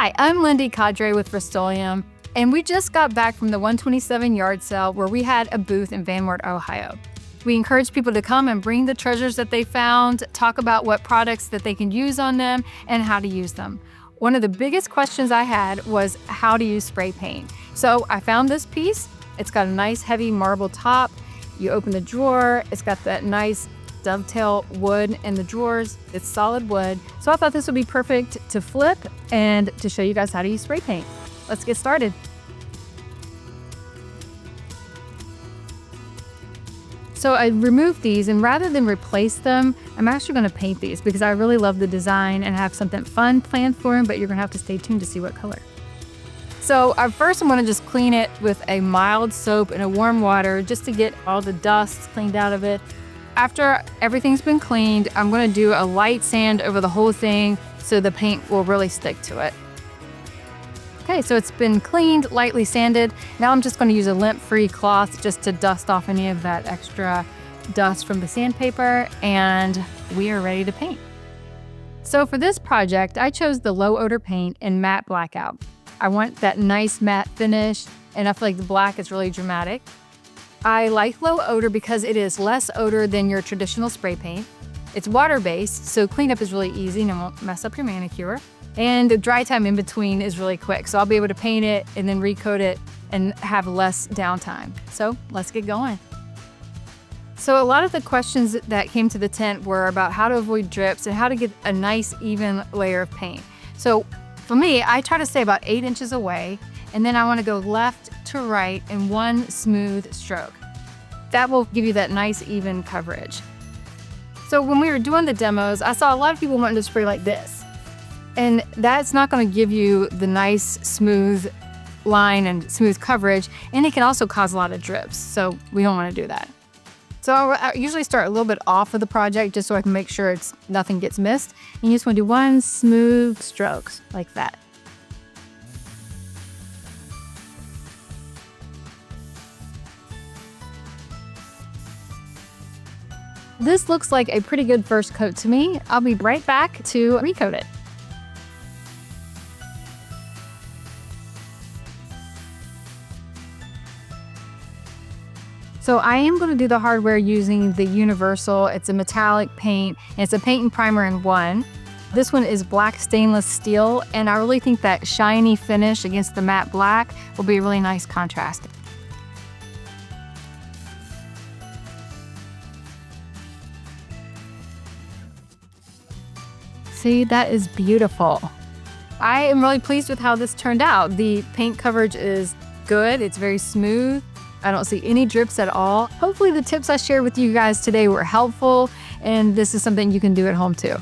Hi, I'm Lindee Katdare with Rust-Oleum, and we just got back from the 127 yard sale where we had a booth in Van Wert, Ohio. We encourage people to come and bring the treasures that they found, talk about what products that they can use on them, and how to use them. One of the biggest questions I had was how to use spray paint. So I found this piece. It's got a nice heavy marble top. You open the drawer, it's got that nice dovetail wood in the drawers. It's solid wood. So I thought this would be perfect to flip and to show you guys how to use spray paint. Let's get started. So I removed these, and rather than replace them, I'm actually going to paint these because I really love the design and have something fun planned for them, but you're going to have to stay tuned to see what color. So first I'm going to just clean it with a mild soap and a warm water just to get all the dust cleaned out of it. After everything's been cleaned, I'm going to do a light sand over the whole thing so the paint will really stick to it. Okay, so it's been cleaned, lightly sanded. Now I'm just going to use a lint-free cloth just to dust off any of that extra dust from the sandpaper, and we are ready to paint. So for this project, I chose the low odor paint in matte blackout. I want that nice matte finish, and I feel like the black is really dramatic. I like low odor because it is less odor than your traditional spray paint. It's water-based, so cleanup is really easy and it won't mess up your manicure. And the dry time in between is really quick, so I'll be able to paint it and then recoat it and have less downtime. So let's get going. So a lot of the questions that came to the tent were about how to avoid drips and how to get a nice even layer of paint. So for me, I try to stay about 8 inches away, and then I want to go left to right in one smooth stroke. That will give you that nice even coverage. So when we were doing the demos, I saw a lot of people wanting to spray like this. And that's not going to give you the nice smooth line and smooth coverage, and it can also cause a lot of drips, so we don't want to do that. So I usually start a little bit off of the project just so I can make sure nothing gets missed. And you just want to do one smooth stroke like that. This looks like a pretty good first coat to me. I'll be right back to recoat it. So I am going to do the hardware using the Universal. It's a metallic paint, and it's a paint and primer in one. This one is black stainless steel, and I really think that shiny finish against the matte black will be a really nice contrast. See, that is beautiful. I am really pleased with how this turned out. The paint coverage is good. It's very smooth. I don't see any drips at all. Hopefully the tips I shared with you guys today were helpful, and this is something you can do at home too.